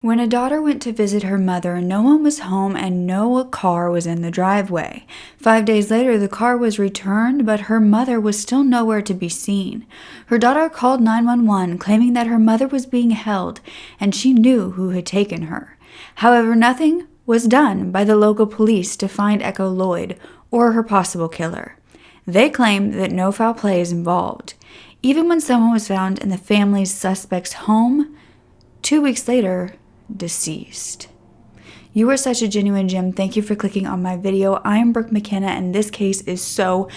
When a daughter went to visit her mother, no one was home and no car was in the driveway. 5 days later, the car was returned, but her mother was still nowhere to be seen. Her daughter called 911, claiming that her mother was being held and she knew who had taken her. However, nothing was done by the local police to find Echo Lloyd or her possible killer. They claimed that no foul play is involved. Even when someone was found in the family's suspect's home, 2 weeks later, deceased. You are such a genuine gem. Thank you for clicking on my video. I am Brooke Makenna, and this case is so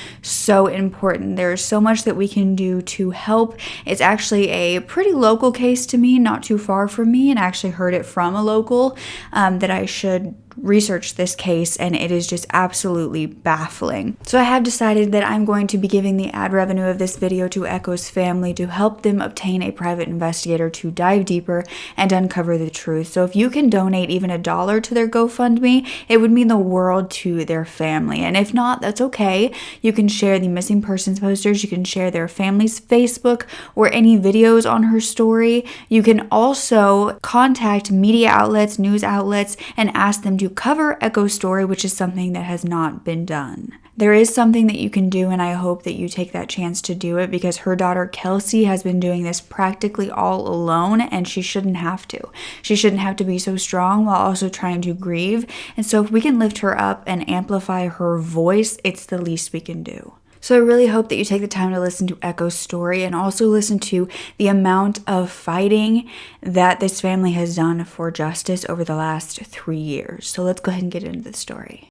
important. There is so much that we can do to help. It's actually a pretty local case to me, not too far from me, and I actually heard it from a local that I should research this case, and it is just absolutely baffling. So I have decided that I'm going to be giving the ad revenue of this video to Echo's family to help them obtain a private investigator to dive deeper and uncover the truth. So if you can donate even $1 to their GoFundMe, it would mean the world to their family. And if not, that's okay. You can share the missing persons posters. You can share their family's Facebook or any videos on her story. You can also contact media outlets, news outlets, and ask them to cover Echo's story, which is something that has not been done. There is something that you can do, and I hope that you take that chance to do it, because her daughter Kelsey has been doing this practically all alone, and she shouldn't have to. She shouldn't have to be so strong while also trying to grieve. And so if we can lift her up and amplify her voice, it's the least we can do. So I really hope that you take the time to listen to Echo's story and also listen to the amount of fighting that this family has done for justice over the last 3 years. So let's go ahead and get into the story.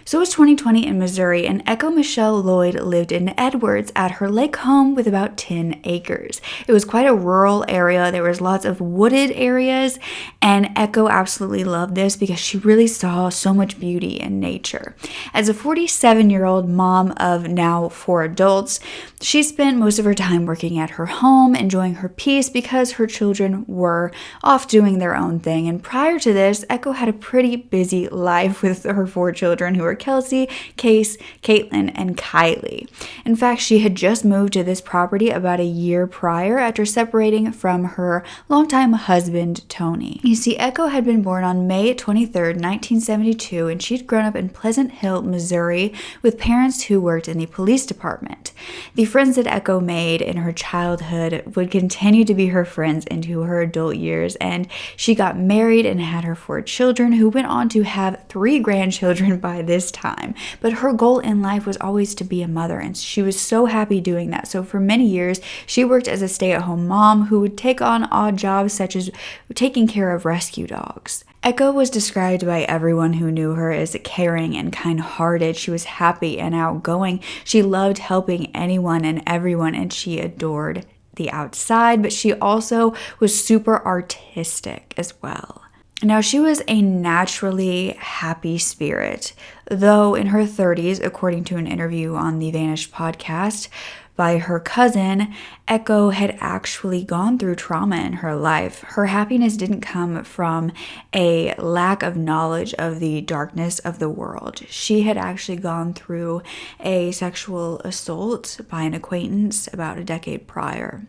So it was 2020 in Missouri, and Echo Michelle Lloyd lived in Edwards at her lake home with about 10 acres. It was quite a rural area. There was lots of wooded areas, and Echo absolutely loved this because she really saw so much beauty in nature. As a 47-year-old mom of now 4 adults, she spent most of her time working at her home, enjoying her peace because her children were off doing their own thing. And prior to this, Echo had a pretty busy life with her 4 children, who were Kelsey, Case, Caitlin, and Kylie. In fact, she had just moved to this property about a year prior after separating from her longtime husband, Tony. You see, Echo had been born on May 23rd, 1972, and she'd grown up in Pleasant Hill, Missouri, with parents who worked in the police department. The friends that Echo made in her childhood would continue to be her friends into her adult years, and she got married and had her 4 children, who went on to have 3 grandchildren by this time. But her goal in life was always to be a mother, and she was so happy doing that. So for many years, she worked as a stay-at-home mom who would take on odd jobs such as taking care of rescue dogs. Echo was described by everyone who knew her as caring and kind-hearted. She was happy and outgoing. She loved helping anyone and everyone, and she adored the outside, but she also was super artistic as well. Now, she was a naturally happy spirit, though in her 30s, according to an interview on the Vanished podcast by her cousin, Echo had actually gone through trauma in her life. Her happiness didn't come from a lack of knowledge of the darkness of the world. She had actually gone through a sexual assault by an acquaintance about a decade prior.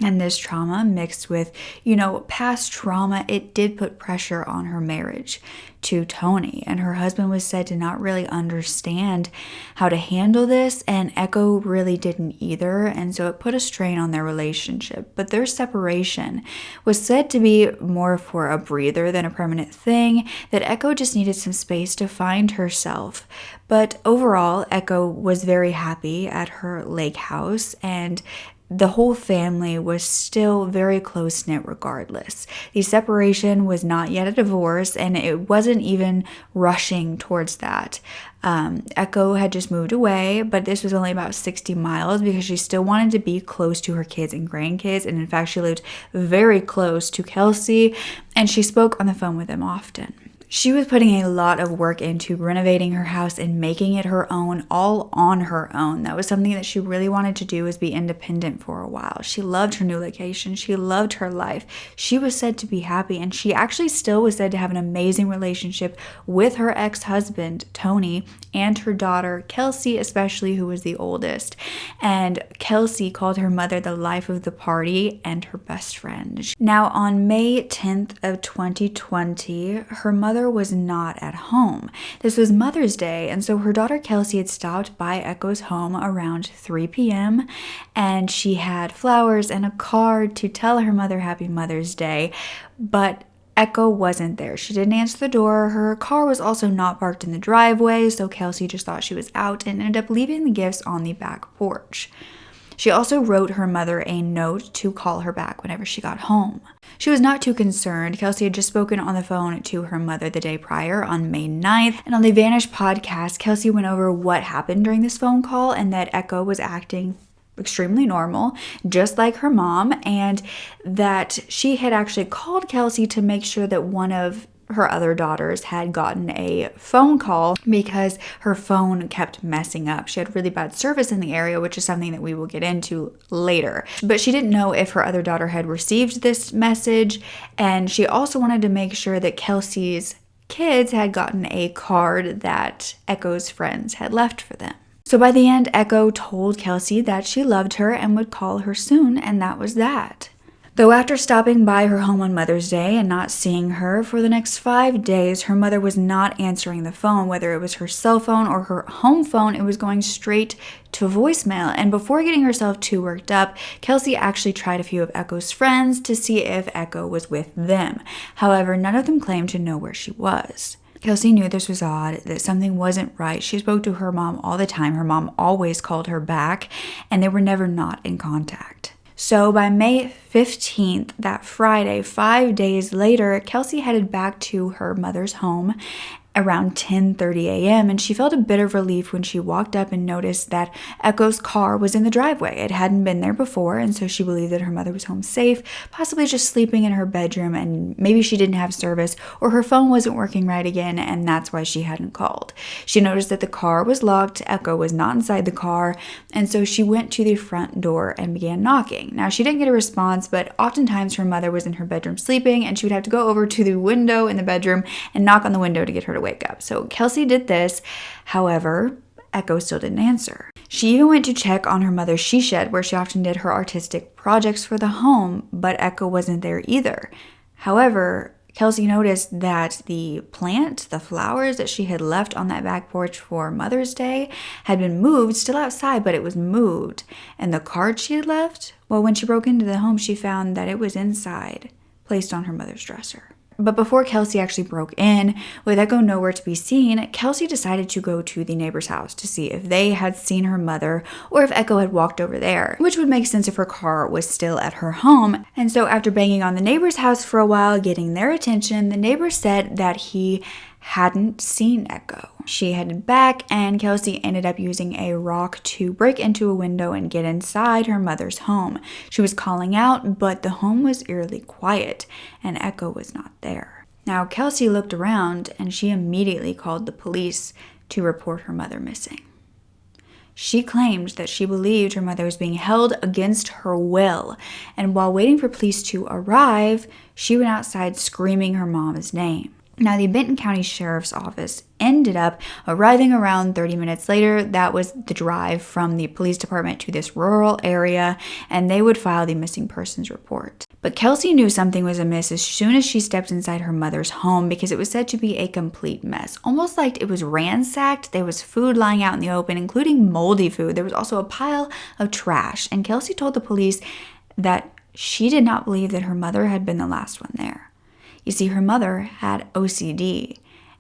And this trauma mixed with, past trauma, it did put pressure on her marriage to Tony. And her husband was said to not really understand how to handle this, and Echo really didn't either. And so it put a strain on their relationship. But their separation was said to be more for a breather than a permanent thing, that Echo just needed some space to find herself. But overall, Echo was very happy at her lake house, and the whole family was still very close-knit regardless. The separation was not yet a divorce, and it wasn't even rushing towards that. Echo had just moved away, but this was only about 60 miles because she still wanted to be close to her kids and grandkids. And in fact, she lived very close to Kelsey, and she spoke on the phone with them often. She was putting a lot of work into renovating her house and making it her own, all on her own. That was something that she really wanted to do, was be independent for a while. She loved her new location. She loved her life. She was said to be happy, and she actually still was said to have an amazing relationship with her ex-husband, Tony, and her daughter, Kelsey, especially, who was the oldest. And Kelsey called her mother the life of the party and her best friend. Now, on May 10th of 2020, her mother was not at home. This was Mother's Day, and so her daughter Kelsey had stopped by Echo's home around 3 p.m. and she had flowers and a card to tell her mother Happy Mother's Day, but Echo wasn't there. She didn't answer the door. Her car was also not parked in the driveway, so Kelsey just thought she was out and ended up leaving the gifts on the back porch. She also wrote her mother a note to call her back whenever she got home. She was not too concerned. Kelsey had just spoken on the phone to her mother the day prior on May 9th. And on the Vanish podcast, Kelsey went over what happened during this phone call and that Echo was acting extremely normal, just like her mom, and that she had actually called Kelsey to make sure that one of her other daughters had gotten a phone call because her phone kept messing up. She had really bad service in the area, which is something that we will get into later. But she didn't know if her other daughter had received this message, and she also wanted to make sure that Kelsey's kids had gotten a card that Echo's friends had left for them. So by the end, Echo told Kelsey that she loved her and would call her soon, and that was that. Though after stopping by her home on Mother's Day and not seeing her for the next 5 days, her mother was not answering the phone. Whether it was her cell phone or her home phone, it was going straight to voicemail. And before getting herself too worked up, Kelsey actually tried a few of Echo's friends to see if Echo was with them. However, none of them claimed to know where she was. Kelsey knew this was odd, that something wasn't right. She spoke to her mom all the time. Her mom always called her back, and they were never not in contact. So by May 15th, that Friday, 5 days later, Kelsey headed back to her mother's home around 10:30 a.m. and she felt a bit of relief when she walked up and noticed that Echo's car was in the driveway. It hadn't been there before, and so she believed that her mother was home safe, possibly just sleeping in her bedroom, and maybe she didn't have service or her phone wasn't working right again, and that's why she hadn't called. She noticed that the car was locked, Echo was not inside the car, and so she went to the front door and began knocking. Now, she didn't get a response, but oftentimes her mother was in her bedroom sleeping, and she would have to go over to the window in the bedroom and knock on the window to get her to wake up. So Kelsey did this. However, Echo still didn't answer. She even went to check on her mother's she shed, where she often did her artistic projects for the home, but Echo wasn't there either. However, Kelsey noticed that the plant, the flowers that she had left on that back porch for Mother's Day had been moved, still outside, but it was moved. And the card she had left, well, when she broke into the home, she found that it was inside, placed on her mother's dresser. But before Kelsey actually broke in, with Echo nowhere to be seen, Kelsey decided to go to the neighbor's house to see if they had seen her mother or if Echo had walked over there, which would make sense if her car was still at her home. And so after banging on the neighbor's house for a while, getting their attention, the neighbor said that he hadn't seen Echo. She headed back, and Kelsey ended up using a rock to break into a window and get inside her mother's home. She was calling out, but the home was eerily quiet, and Echo was not there. Now, Kelsey looked around, and she immediately called the police to report her mother missing. She claimed that she believed her mother was being held against her will, and while waiting for police to arrive, she went outside screaming her mom's name. Now, the Benton County Sheriff's Office ended up arriving around 30 minutes later. That was the drive from the police department to this rural area, and they would file the missing persons report. But Kelsey knew something was amiss as soon as she stepped inside her mother's home, because it was said to be a complete mess, almost like it was ransacked. There was food lying out in the open, including moldy food. There was also a pile of trash, and Kelsey told the police that she did not believe that her mother had been the last one there. You see, her mother had OCD,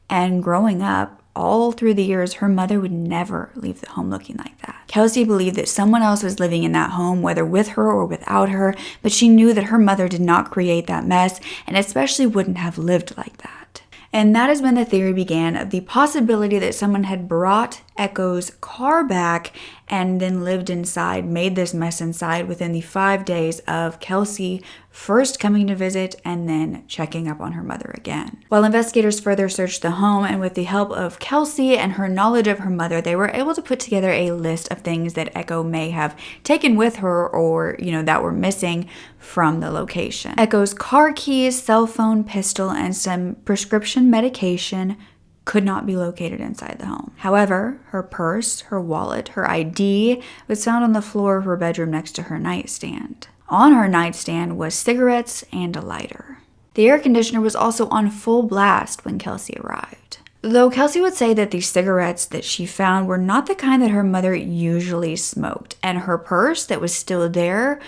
and growing up, all through the years, her mother would never leave the home looking like that. Kelsey believed that someone else was living in that home, whether with her or without her, but she knew that her mother did not create that mess, and especially wouldn't have lived like that. And that is when the theory began of the possibility that someone had brought Echo's car back and then lived inside, made this mess inside within the 5 days of Kelsey first coming to visit and then checking up on her mother again. While investigators further searched the home, and with the help of Kelsey and her knowledge of her mother, they were able to put together a list of things that Echo may have taken with her or, that were missing from the location. Echo's car keys, cell phone, pistol, and some prescription medication could not be located inside the home. However, her purse, her wallet, her ID was found on the floor of her bedroom next to her nightstand. On her nightstand was cigarettes and a lighter. The air conditioner was also on full blast when Kelsey arrived. Though Kelsey would say that the cigarettes that she found were not the kind that her mother usually smoked, and her purse that was still there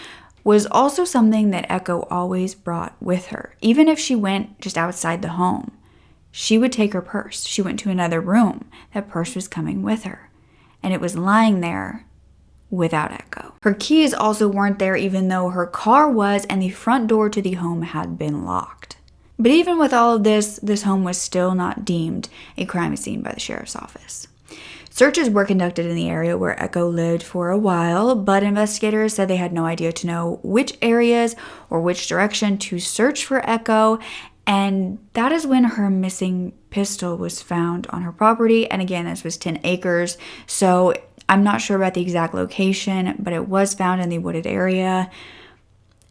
was also something that Echo always brought with her, even if she went just outside the home. She would take her purse. She went to another room. That purse was coming with her, and it was lying there without Echo. Her keys also weren't there, even though her car was, and the front door to the home had been locked. But even with all of this home was still not deemed a crime scene by the sheriff's office. Searches were conducted in the area where Echo lived for a while, but investigators said they had no idea to know which areas or which direction to search for Echo. And that is when her missing pistol was found on her property. And again, this was 10 acres. So I'm not sure about the exact location, but it was found in the wooded area.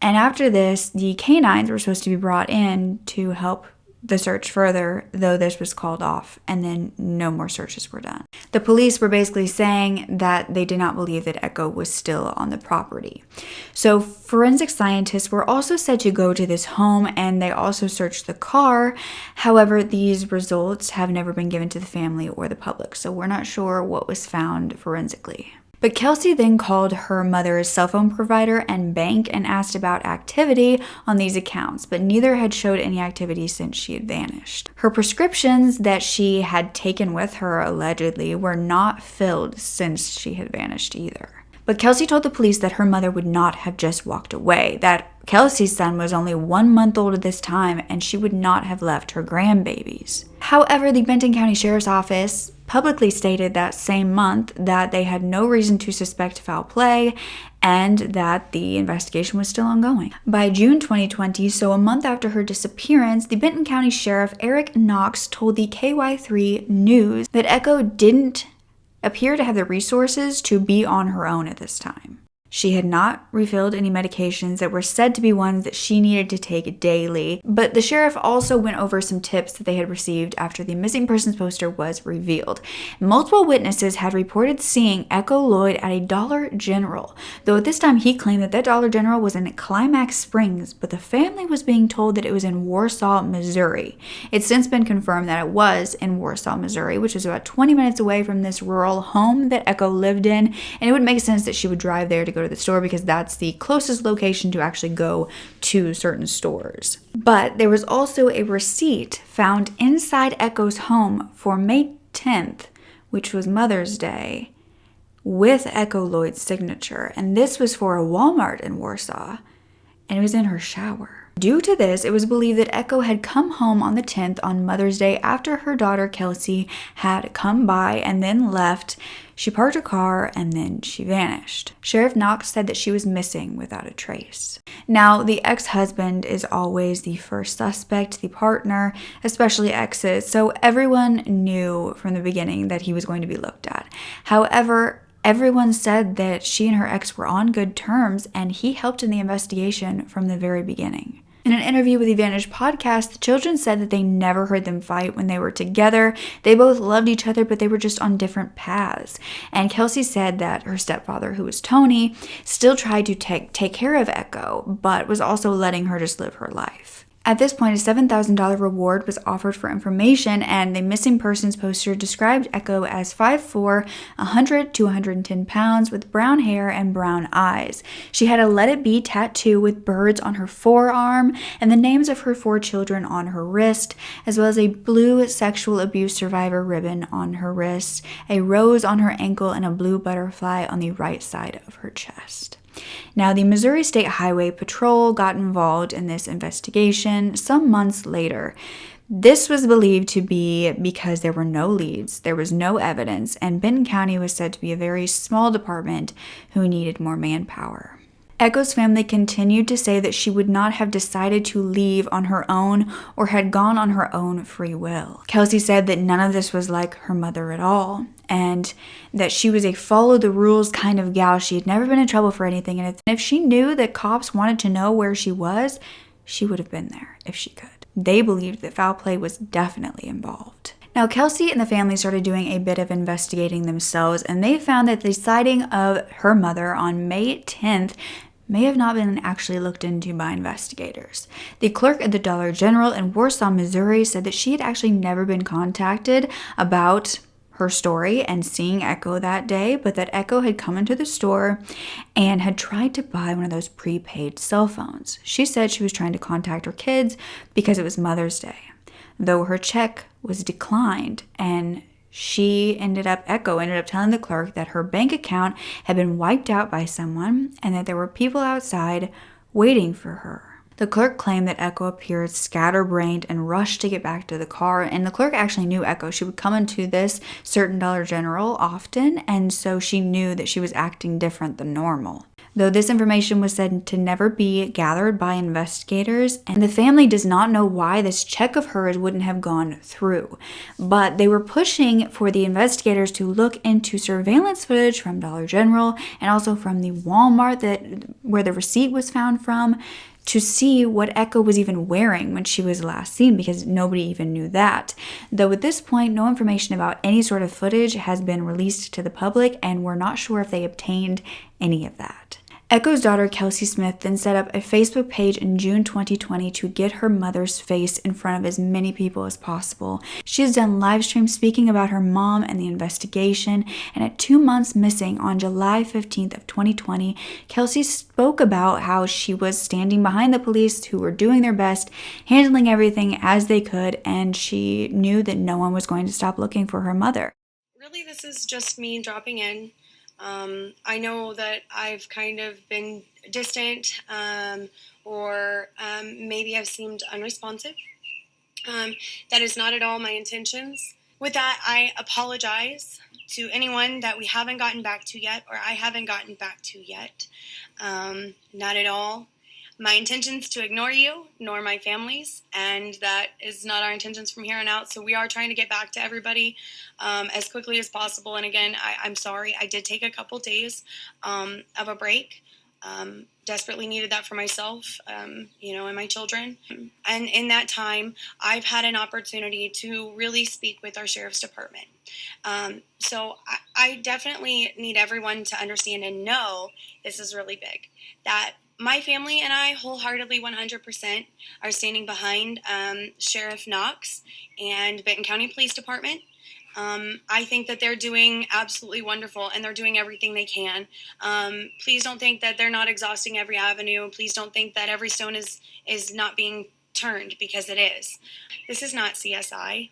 And after this, the canines were supposed to be brought in to help the search further, though this was called off, and then no more searches were done. The police were basically saying that they did not believe that Echo was still on the property. So forensic scientists were also said to go to this home, and they also searched the car. However, these results have never been given to the family or the public, so we're not sure what was found forensically. But Kelsey then called her mother's cell phone provider and bank and asked about activity on these accounts, but neither had showed any activity since she had vanished. Her prescriptions that she had taken with her allegedly were not filled since she had vanished either. But Kelsey told the police that her mother would not have just walked away, that Kelsey's son was only 1 month old at this time, and she would not have left her grandbabies. However, the Benton County Sheriff's Office publicly stated that same month that they had no reason to suspect foul play and that the investigation was still ongoing. By June 2020, so a month after her disappearance, the Benton County Sheriff Eric Knox told the KY3 News that Echo didn't appear to have the resources to be on her own at this time. She had not refilled any medications that were said to be ones that she needed to take daily, but the sheriff also went over some tips that they had received after the missing persons poster was revealed. Multiple witnesses had reported seeing Echo Lloyd at a Dollar General, though at this time he claimed that Dollar General was in Climax Springs, but the family was being told that it was in Warsaw, Missouri. It's since been confirmed that it was in Warsaw, Missouri, which was about 20 minutes away from this rural home that Echo lived in, and it would make sense that she would drive there to go to the store because that's the closest location to actually go to certain stores. But there was also a receipt found inside Echo's home for May 10th, which was Mother's Day, with Echo Lloyd's signature, and this was for a Walmart in Warsaw, and it was in her shower. Due to this, it was believed that Echo had come home on the 10th on Mother's Day after her daughter Kelsey had come by and then left. She parked her car and then she vanished. Sheriff Knox said that she was missing without a trace. Now, the ex-husband is always the first suspect, the partner, especially exes, so everyone knew from the beginning that he was going to be looked at. However, everyone said that she and her ex were on good terms, and he helped in the investigation from the very beginning. In an interview with the Vantage podcast, the children said that they never heard them fight when they were together. They both loved each other, but they were just on different paths. And Kelsey said that her stepfather, who was Tony, still tried to take care of Echo, but was also letting her just live her life. At this point, a $7,000 reward was offered for information, and the missing persons poster described Echo as 5'4", 100 to 110 pounds, with brown hair and brown eyes. She had a Let It Be tattoo with birds on her forearm and the names of her 4 children on her wrist, as well as a blue sexual abuse survivor ribbon on her wrist, a rose on her ankle, and a blue butterfly on the right side of her chest. Now, the Missouri State Highway Patrol got involved in this investigation some months later. This was believed to be because there were no leads, there was no evidence, and Benton County was said to be a very small department who needed more manpower. Echo's family continued to say that she would not have decided to leave on her own or had gone on her own free will. Kelsey said that none of this was like her mother at all, and that she was a follow-the-rules kind of gal. She had never been in trouble for anything, and if she knew that cops wanted to know where she was, she would have been there if she could. They believed that foul play was definitely involved. Now, Kelsey and the family started doing a bit of investigating themselves, and they found that the sighting of her mother on May 10th may have not been actually looked into by investigators. The clerk at the Dollar General in Warsaw, Missouri said that she had actually never been contacted about her story and seeing Echo that day, but that Echo had come into the store and had tried to buy one of those prepaid cell phones. She said she was trying to contact her kids because it was Mother's Day, though her check was declined, and Echo ended up telling the clerk that her bank account had been wiped out by someone and that there were people outside waiting for her. The clerk claimed that Echo appeared scatterbrained and rushed to get back to the car, and the clerk actually knew Echo. She would come into this certain Dollar General often, and so she knew that she was acting different than normal. Though this information was said to never be gathered by investigators, and the family does not know why this check of hers wouldn't have gone through. But they were pushing for the investigators to look into surveillance footage from Dollar General and also from the Walmart where the receipt was found from, to see what Echo was even wearing when she was last seen, because nobody even knew that. Though at this point, no information about any sort of footage has been released to the public, and we're not sure if they obtained any of that. Echo's daughter, Kelsey Smith, then set up a Facebook page in June 2020 to get her mother's face in front of as many people as possible. She has done live streams speaking about her mom and the investigation, and at 2 months missing on July 15th of 2020, Kelsey spoke about how she was standing behind the police who were doing their best, handling everything as they could, and she knew that no one was going to stop looking for her mother. Really, this is just me dropping in. I know that I've kind of been distant, or maybe I've seemed unresponsive. That is not at all my intentions. With that, I apologize to anyone that we haven't gotten back to yet, or I haven't gotten back to yet. Not at all my intentions to ignore you, nor my family's, and that is not our intentions from here on out. So we are trying to get back to everybody as quickly as possible. And again, I'm sorry. I did take a couple days of a break. Desperately needed that for myself, and my children. And in that time, I've had an opportunity to really speak with our sheriff's department. So I definitely need everyone to understand and know this is really big, that my family and I wholeheartedly 100% are standing behind Sheriff Knox and Benton County Police Department. I think that they're doing absolutely wonderful, and they're doing everything they can. Please don't think that they're not exhausting every avenue. Please don't think that every stone is not being turned, because it is. This is not CSI.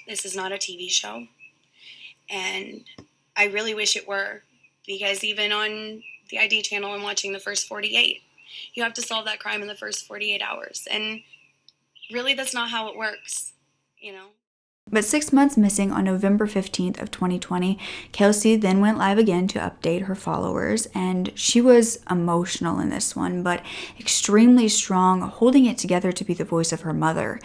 This is not a TV show. And I really wish it were, because even on the ID channel, I'm watching the first 48. You have to solve that crime in the first 48 hours. And really, that's not how it works, But 6 months missing on November 15th of 2020, Kelsey then went live again to update her followers, and she was emotional in this one, but extremely strong, holding it together to be the voice of her mother.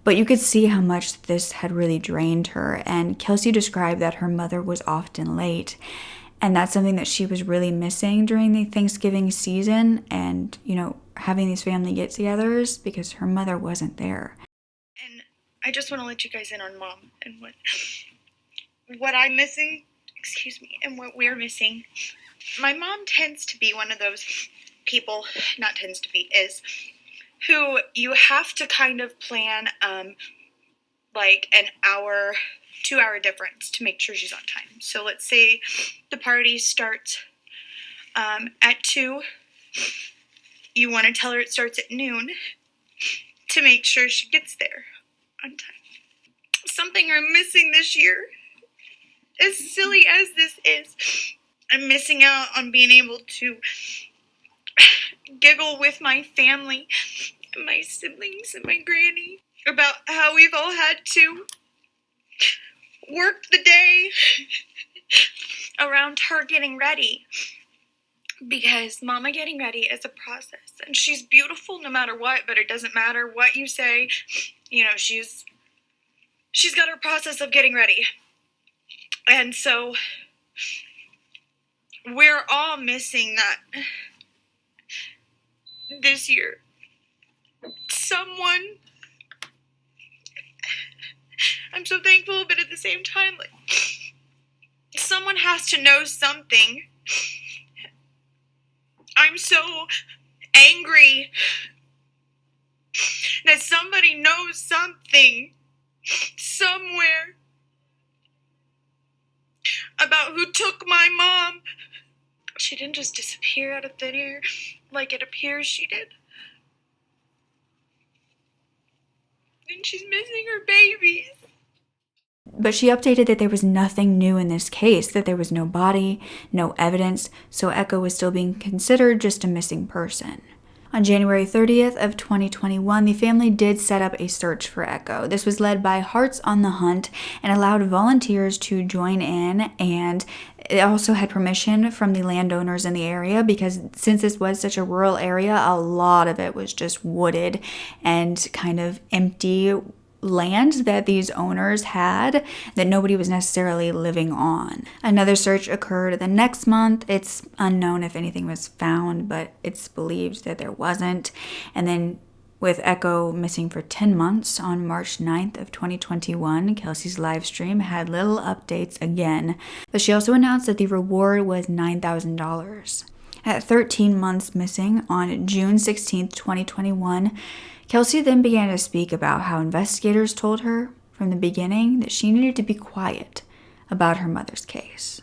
But you could see how much this had really drained her, and Kelsey described that her mother was often late. And that's something that she was really missing during the Thanksgiving season and, having these family get-togethers, because her mother wasn't there. And I just want to let you guys in on Mom and what I'm missing, and what we're missing. My mom tends to be one of those people, is, who you have to kind of plan like an hour, 2-hour difference to make sure she's on time. So let's say the party starts at 2. You want to tell her it starts at noon to make sure she gets there on time. Something I'm missing this year, as silly as this is, I'm missing out on being able to giggle with my family and my siblings and my granny. about how we've all had to work the day around her getting ready. Because Mama getting ready is a process, and she's beautiful no matter what, but it doesn't matter what you say. You know, she's got her process of getting ready. And so we're all missing that this year. Someone, I'm so thankful, but at the same time, like, someone has to know something. I'm so angry that somebody knows something somewhere about who took my mom. She didn't just disappear out of thin air like it appears she did. And she's missing her babies. But she updated that there was nothing new in this case, that there was no body, no evidence, so Echo was still being considered just a missing person. On January 30th of 2021, the family did set up a search for Echo. This was led by Hearts on the Hunt and allowed volunteers to join in, and it also had permission from the landowners in the area because since this was such a rural area, a lot of it was just wooded and kind of empty land that these owners had that nobody was necessarily living on. Another search occurred the next month. It's unknown if anything was found, but it's believed that there wasn't. And then with Echo missing for 10 months, on March 9th of 2021, Kelsey's live stream had little updates again, but she also announced that the reward was $9,000. At 13 months missing, on June 16th, 2021, Kelsey then began to speak about how investigators told her from the beginning that she needed to be quiet about her mother's case.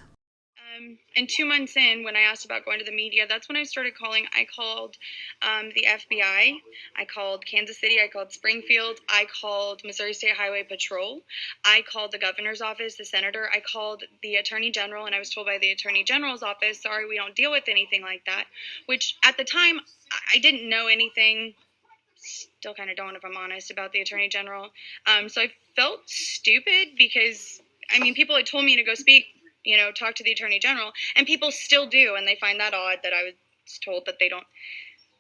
And 2 months in, when I asked about going to the media, that's when I started calling. I called the FBI, I called Kansas City, I called Springfield, I called Missouri State Highway Patrol, I called the governor's office, the senator, I called the attorney general, and I was told by the attorney general's office, sorry, we don't deal with anything like that, which at the time, I didn't know anything. Still kind of don't, if I'm honest, about the attorney general. So I felt stupid because, I mean, people had told me to go speak, talk to the attorney general, and people still do, and they find that odd that I was told that they don't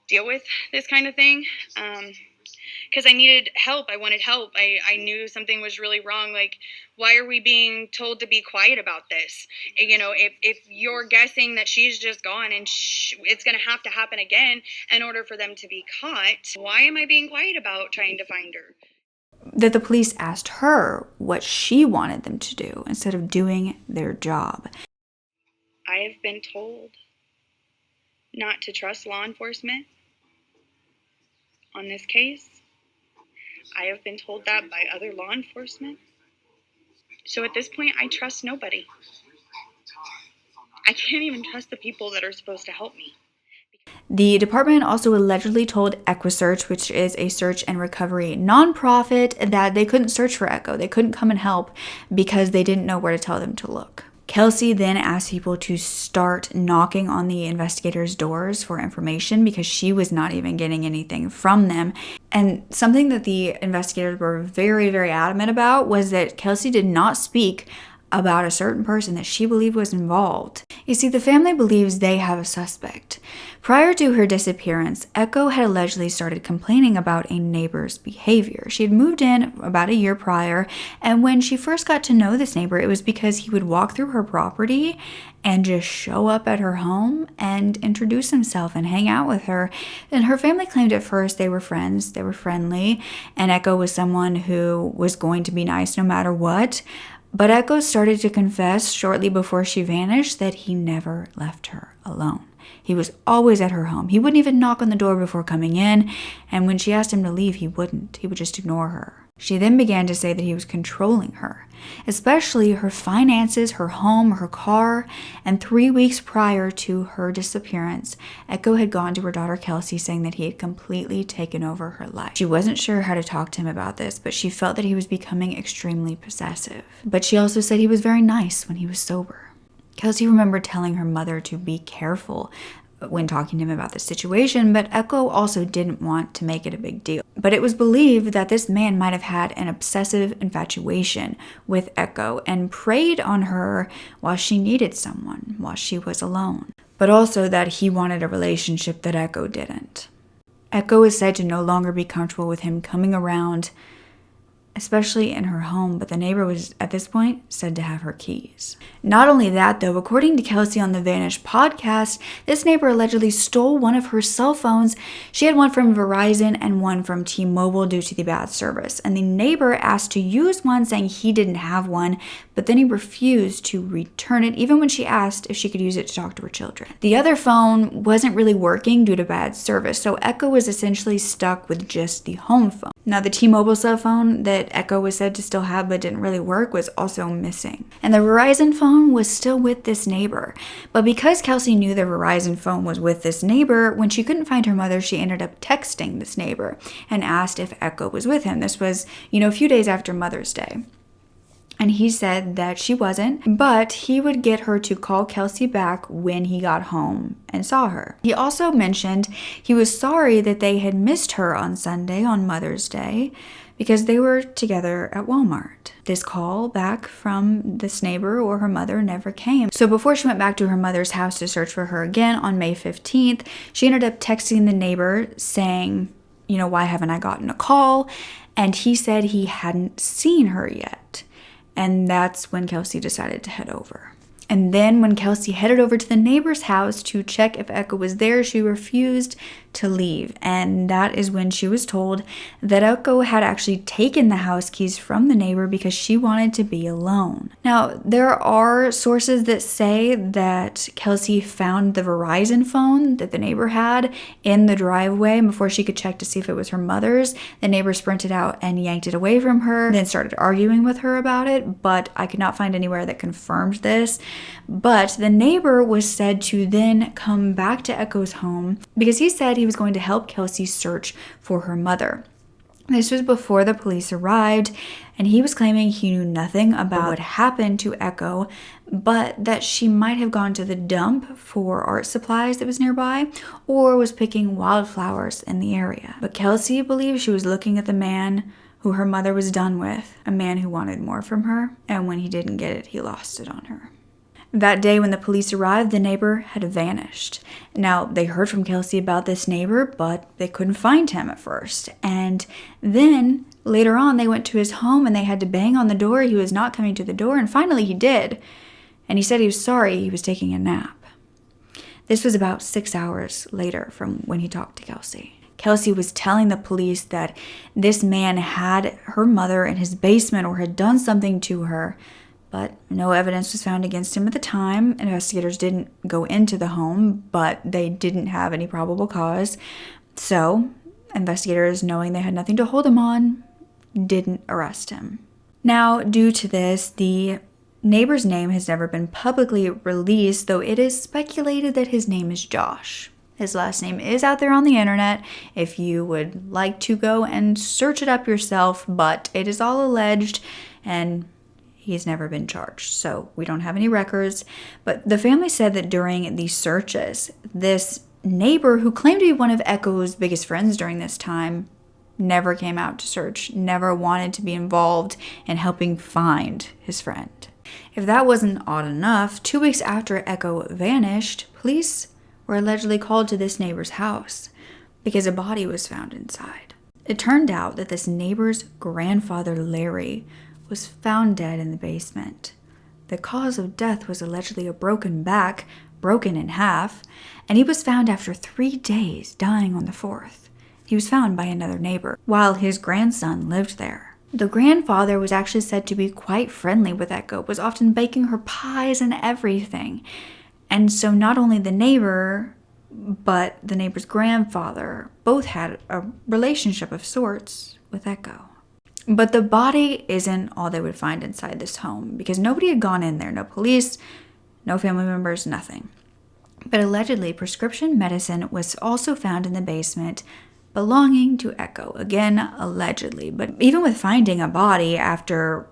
deal with this kind of thing. Because I needed help. I wanted help. I knew something was really wrong. Like, why are we being told to be quiet about this? If you're guessing that she's just gone and it's going to have to happen again in order for them to be caught, why am I being quiet about trying to find her? That the police asked her what she wanted them to do instead of doing their job. I have been told not to trust law enforcement on this case. I have been told that by other law enforcement. So at this point, I trust nobody. I can't even trust the people that are supposed to help me. The department also allegedly told EquiSearch, which is a search and recovery nonprofit, that they couldn't search for Echo. They couldn't come and help because they didn't know where to tell them to look. Kelsey then asked people to start knocking on the investigators' doors for information because she was not even getting anything from them. And something that the investigators were very, very adamant about was that Kelsey did not speak about a certain person that she believed was involved. You see, the family believes they have a suspect. Prior to her disappearance, Echo had allegedly started complaining about a neighbor's behavior. She had moved in about a year prior, and when she first got to know this neighbor, it was because he would walk through her property and just show up at her home and introduce himself and hang out with her. And her family claimed at first they were friends, they were friendly, and Echo was someone who was going to be nice no matter what. But Echo started to confess shortly before she vanished that he never left her alone. He was always at her home. He wouldn't even knock on the door before coming in, and when she asked him to leave, he wouldn't. He would just ignore her. She then began to say that he was controlling her, especially her finances, her home, her car, and 3 weeks prior to her disappearance, Echo had gone to her daughter Kelsey saying that he had completely taken over her life. She wasn't sure how to talk to him about this, but she felt that he was becoming extremely possessive. But she also said he was very nice when he was sober. Kelsey remembered telling her mother to be careful when talking to him about the situation, but Echo also didn't want to make it a big deal. But it was believed that this man might have had an obsessive infatuation with Echo and preyed on her while she needed someone, while she was alone. But also that he wanted a relationship that Echo didn't. Echo is said to no longer be comfortable with him coming around, especially in her home, but the neighbor was, at this point, said to have her keys. Not only that, though, according to Kelsey on the Vanished podcast, this neighbor allegedly stole one of her cell phones. She had one from Verizon and one from T-Mobile due to the bad service, and the neighbor asked to use one, saying he didn't have one, but then he refused to return it, even when she asked if she could use it to talk to her children. The other phone wasn't really working due to bad service, so Echo was essentially stuck with just the home phone. Now, the T-Mobile cell phone that Echo was said to still have but didn't really work was also missing. And the Verizon phone was still with this neighbor. But because Kelsey knew the Verizon phone was with this neighbor, when she couldn't find her mother, she ended up texting this neighbor and asked if Echo was with him. This was, a few days after Mother's Day. And he said that she wasn't, but he would get her to call Kelsey back when he got home and saw her. He also mentioned he was sorry that they had missed her on Sunday, on Mother's Day, because they were together at Walmart. This call back from this neighbor or her mother never came. So before she went back to her mother's house to search for her again on May 15th, she ended up texting the neighbor saying, why haven't I gotten a call? And he said he hadn't seen her yet. And that's when Kelsey decided to head over. And then when Kelsey headed over to the neighbor's house to check if Echo was there, she refused to leave. And that is when she was told that Echo had actually taken the house keys from the neighbor because she wanted to be alone. Now, there are sources that say that Kelsey found the Verizon phone that the neighbor had in the driveway, and before she could check to see if it was her mother's, the neighbor sprinted out and yanked it away from her, then started arguing with her about it, but I could not find anywhere that confirmed this. But the neighbor was said to then come back to Echo's home because he said he was going to help Kelsey search for her mother. This was before the police arrived, and he was claiming he knew nothing about what happened to Echo, but that she might have gone to the dump for art supplies that was nearby, or was picking wildflowers in the area. But Kelsey believed she was looking at the man who her mother was done with, a man who wanted more from her, and when he didn't get it, he lost it on her. That day when the police arrived, the neighbor had vanished. Now, they heard from Kelsey about this neighbor, but they couldn't find him at first. And then, later on, they went to his home and they had to bang on the door. He was not coming to the door, and finally he did. And he said he was sorry, he was taking a nap. This was about 6 hours later from when he talked to Kelsey. Kelsey was telling the police that this man had her mother in his basement or had done something to her, but no evidence was found against him at the time. Investigators didn't go into the home, but they didn't have any probable cause. So, investigators, knowing they had nothing to hold him on, didn't arrest him. Now, due to this, the neighbor's name has never been publicly released, though it is speculated that his name is Josh. His last name is out there on the internet if you would like to go and search it up yourself, but it is all alleged and he's never been charged, so we don't have any records. But the family said that during these searches, this neighbor who claimed to be one of Echo's biggest friends during this time never came out to search, never wanted to be involved in helping find his friend. If that wasn't odd enough, 2 weeks after Echo vanished, police were allegedly called to this neighbor's house because a body was found inside. It turned out that this neighbor's grandfather, Larry, was found dead in the basement. The cause of death was allegedly a broken back, broken in half, and he was found after 3 days, dying on the 4th. He was found by another neighbor, while his grandson lived there. The grandfather was actually said to be quite friendly with Echo, was often baking her pies and everything. And so not only the neighbor, but the neighbor's grandfather both had a relationship of sorts with Echo. But the body isn't all they would find inside this home, because nobody had gone in there. No police, no family members, nothing. But allegedly, prescription medicine was also found in the basement belonging to Echo. Again, allegedly. But even with finding a body after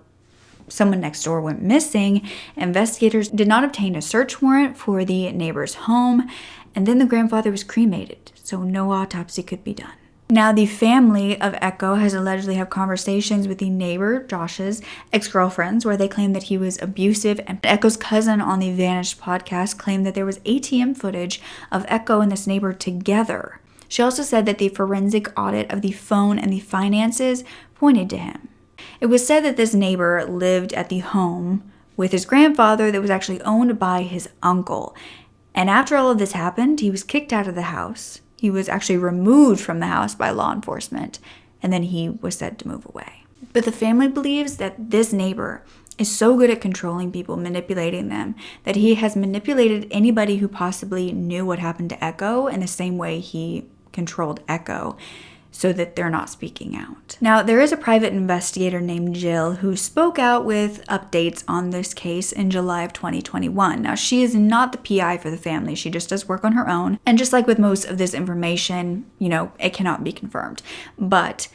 someone next door went missing, investigators did not obtain a search warrant for the neighbor's home, and then the grandfather was cremated, so no autopsy could be done. Now, the family of Echo has allegedly had conversations with the neighbor, Josh's ex-girlfriends, where they claim that he was abusive, and Echo's cousin on the Vanished podcast claimed that there was ATM footage of Echo and this neighbor together. She also said that the forensic audit of the phone and the finances pointed to him. It was said that this neighbor lived at the home with his grandfather that was actually owned by his uncle. And after all of this happened, he was kicked out of the house. He was actually removed from the house by law enforcement, and then he was said to move away. But the family believes that this neighbor is so good at controlling people, manipulating them, that he has manipulated anybody who possibly knew what happened to Echo in the same way he controlled Echo, so that they're not speaking out. Now, there is a private investigator named Jill who spoke out with updates on this case in July of 2021. Now, she is not the PI for the family. She just does work on her own. And just like with most of this information, it cannot be confirmed. But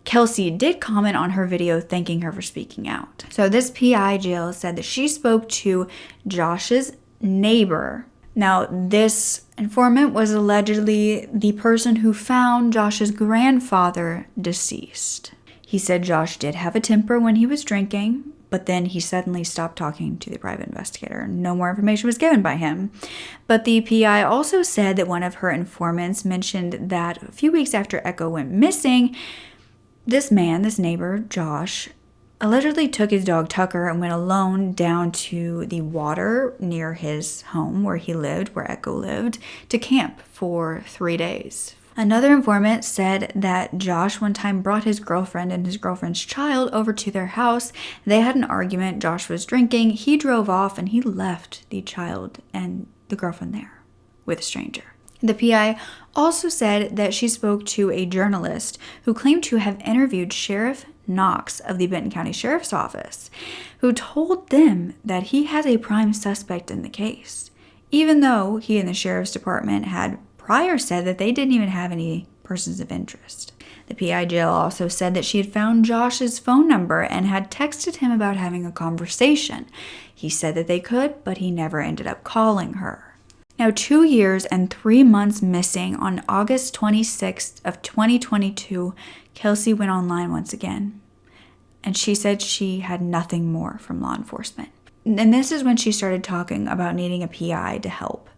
Kelsey did comment on her video thanking her for speaking out. So this PI, Jill, said that she spoke to Josh's neighbor. Now, this informant was allegedly the person who found Josh's grandfather deceased. He said Josh did have a temper when he was drinking, but then he suddenly stopped talking to the private investigator. No more information was given by him. But the PI also said that one of her informants mentioned that a few weeks after Echo went missing, this neighbor, Josh, allegedly took his dog Tucker and went alone down to the water near his home where Echo lived, to camp for 3 days. Another informant said that Josh one time brought his girlfriend and his girlfriend's child over to their house. They had an argument. Josh was drinking. He drove off and he left the child and the girlfriend there with a stranger. The PI also said that she spoke to a journalist who claimed to have interviewed Sheriff Knox of the Benton County Sheriff's Office, who told them that he has a prime suspect in the case, even though he and the Sheriff's Department had prior said that they didn't even have any persons of interest. The PI Jill also said that she had found Josh's phone number and had texted him about having a conversation. He said that they could, but he never ended up calling her. Now, 2 years and 3 months missing, on August 26th of 2022, Kelsey went online once again. And she said she had nothing more from law enforcement. And this is when she started talking about needing a PI to help.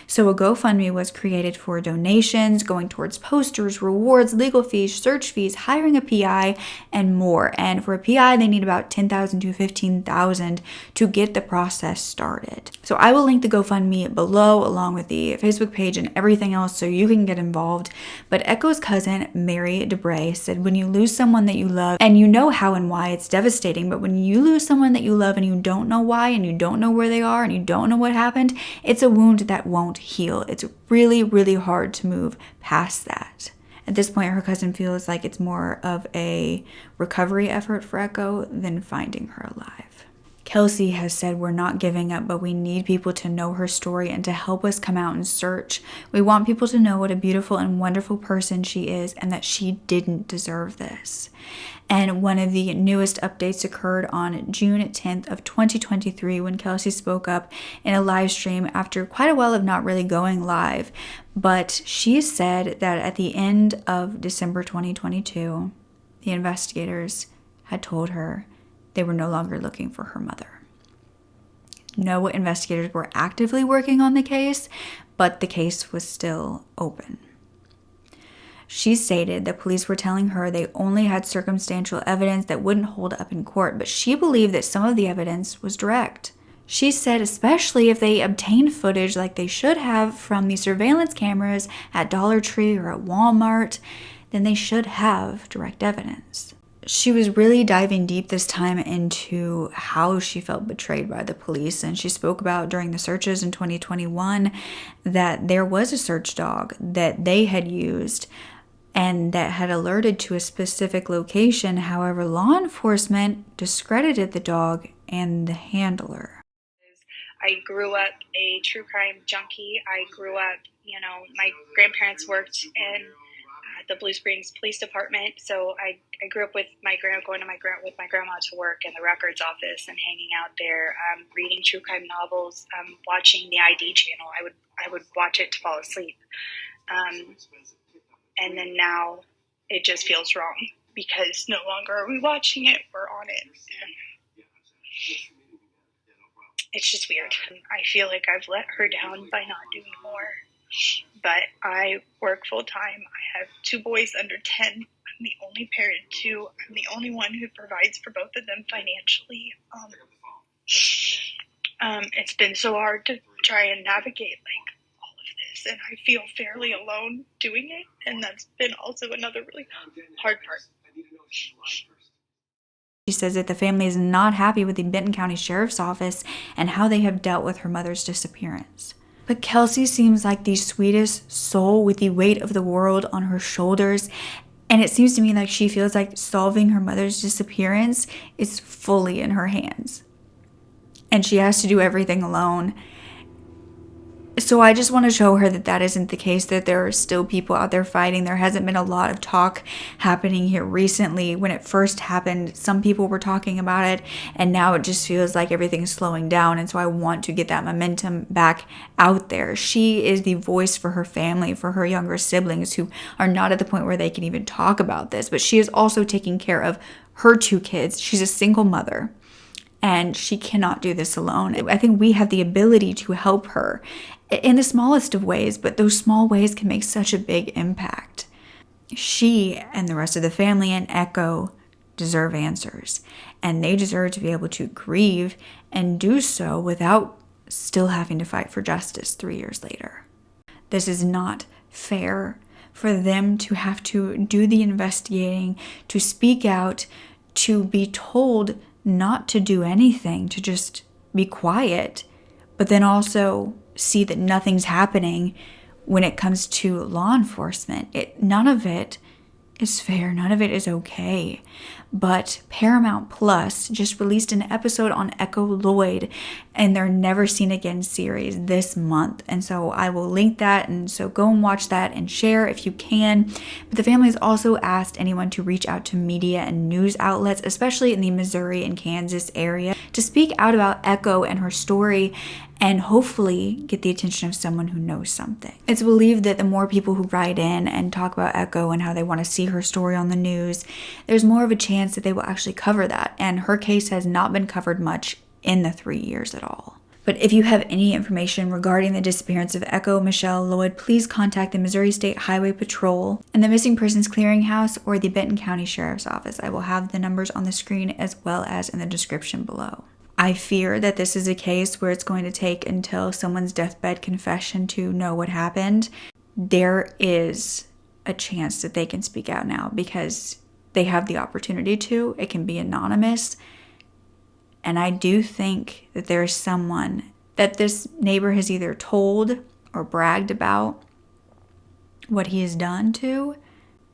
So a GoFundMe was created for donations, going towards posters, rewards, legal fees, search fees, hiring a PI, and more. And for a PI, they need about $10,000 to $15,000 to get the process started. So I will link the GoFundMe below, along with the Facebook page and everything else, so you can get involved. But Echo's cousin, Mary DeBray, said when you lose someone that you love, and you know how and why, it's devastating, but when you lose someone that you love and you don't know why, and you don't know where they are, and you don't know what happened, it's a wound that won't heal. It's really, really hard to move past that. At this point, her cousin feels like it's more of a recovery effort for Echo than finding her alive. Kelsey has said we're not giving up, but we need people to know her story and to help us come out and search. We want people to know what a beautiful and wonderful person she is and that she didn't deserve this. And one of the newest updates occurred on June 10th of 2023 when Kelsey spoke up in a live stream after quite a while of not really going live. But she said that at the end of December 2022, the investigators had told her they were no longer looking for her mother. No investigators were actively working on the case, but the case was still open. She stated that police were telling her they only had circumstantial evidence that wouldn't hold up in court, but she believed that some of the evidence was direct. She said especially if they obtained footage like they should have from the surveillance cameras at Dollar Tree or at Walmart, then they should have direct evidence. She was really diving deep this time into how she felt betrayed by the police, and she spoke about during the searches in 2021 that there was a search dog that they had used and that had alerted to a specific location. However, law enforcement discredited the dog and the handler. I grew up a true crime junkie. I grew up, my grandparents worked in at the Blue Springs Police Department. So I grew up with my going with my grandma to work in the records office and hanging out there, reading true crime novels, watching the ID channel. I would watch it to fall asleep. And then now it just feels wrong because no longer are we watching it, we're on it. It's just weird. I feel like I've let her down by not doing more. But I work full time. I have 2 boys under 10. I'm the only parent too. I'm the only one who provides for both of them financially. It's been so hard to try and navigate all of this, and I feel fairly alone doing it, and that's been also another really hard part. She says that the family is not happy with the Benton County Sheriff's Office and how they have dealt with her mother's disappearance. But Kelsey seems like the sweetest soul with the weight of the world on her shoulders, and it seems to me like she feels like solving her mother's disappearance is fully in her hands. And she has to do everything alone. So I just want to show her that that isn't the case, that there are still people out there fighting. There hasn't been a lot of talk happening here recently. When it first happened, some people were talking about it, and now it just feels like everything's slowing down. And so I want to get that momentum back out there. She is the voice for her family, for her younger siblings who are not at the point where they can even talk about this. But she is also taking care of her 2 kids. She's a single mother. And she cannot do this alone. I think we have the ability to help her in the smallest of ways, but those small ways can make such a big impact. She and the rest of the family and Echo deserve answers, and they deserve to be able to grieve and do so without still having to fight for justice 3 years later. This is not fair for them to have to do the investigating, to speak out, to be told not to do anything, to just be quiet, but then also see that nothing's happening when it comes to law enforcement. None of it is fair. None of it is okay. But Paramount Plus just released an episode on Echo Lloyd and their Never Seen Again series this month. And so I will link that. And so go and watch that and share if you can. But the family has also asked anyone to reach out to media and news outlets, especially in the Missouri and Kansas area, to speak out about Echo and her story and hopefully get the attention of someone who knows something. It's believed that the more people who write in and talk about Echo and how they want to see her story on the news, there's more of a chance that they will actually cover that. And her case has not been covered much in the 3 years at all. But if you have any information regarding the disappearance of Echo Michelle Lloyd, please contact the Missouri State Highway Patrol and the Missing Persons Clearinghouse or the Benton County Sheriff's Office. I will have the numbers on the screen as well as in the description below. I fear that this is a case where it's going to take until someone's deathbed confession to know what happened. There is a chance that they can speak out now because they have the opportunity to. It can be anonymous. And I do think that there is someone that this neighbor has either told or bragged about what he has done to.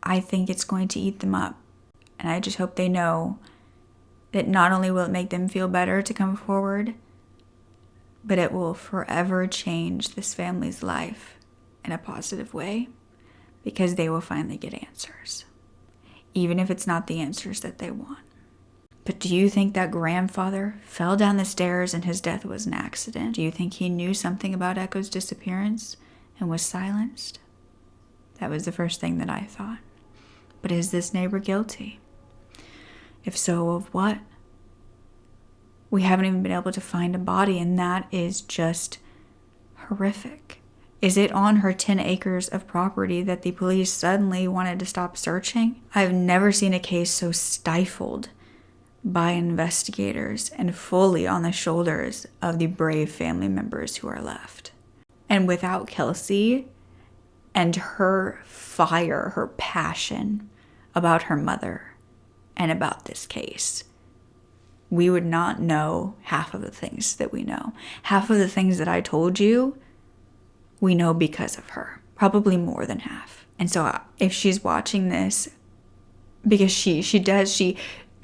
I think it's going to eat them up. And I just hope they know that not only will it make them feel better to come forward, but it will forever change this family's life in a positive way because they will finally get answers, even if it's not the answers that they want. But do you think that grandfather fell down the stairs and his death was an accident? Do you think he knew something about Echo's disappearance and was silenced? That was the first thing that I thought. But is this neighbor guilty? If so, of what? We haven't even been able to find a body, and that is just horrific. Is it on her 10 acres of property that the police suddenly wanted to stop searching? I've never seen a case so stifled by investigators and fully on the shoulders of the brave family members who are left. And without Kelsey and her fire, her passion about her mother, and about this case, we would not know half of the things that we know. Half of the things that I told you, we know because of her. Probably more than half. And so if she's watching this, because she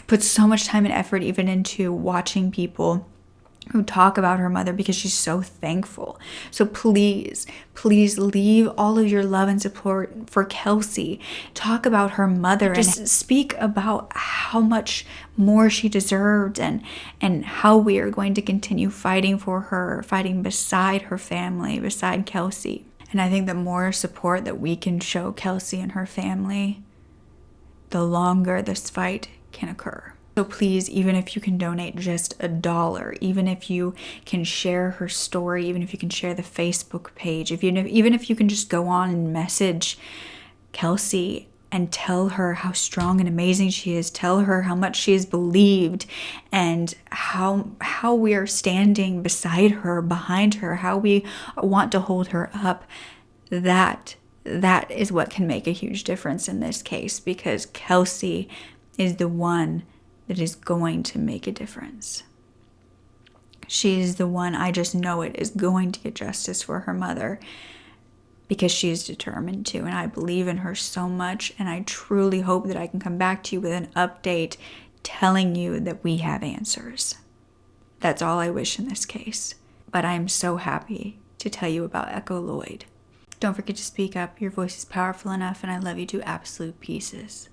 puts so much time and effort even into watching people who talk about her mother because she's so thankful. So please, please leave all of your love and support for Kelsey. Talk about her mother and just speak about how much more she deserved and how we are going to continue fighting for her, fighting beside her family, beside Kelsey. And I think the more support that we can show Kelsey and her family, the longer this fight can occur. So please, even if you can donate just $1, even if you can share her story, even if you can share the Facebook page, even if you can just go on and message Kelsey and tell her how strong and amazing she is, tell her how much she is believed and how we are standing beside her, behind her, how we want to hold her up, that is what can make a huge difference in this case, because Kelsey is the one that is going to make a difference. She is the one, I just know it, is going to get justice for her mother because she is determined to, and I believe in her so much, and I truly hope that I can come back to you with an update telling you that we have answers. That's all I wish in this case. But I am so happy to tell you about Echo Lloyd. Don't forget to speak up. Your voice is powerful enough, and I love you to absolute pieces.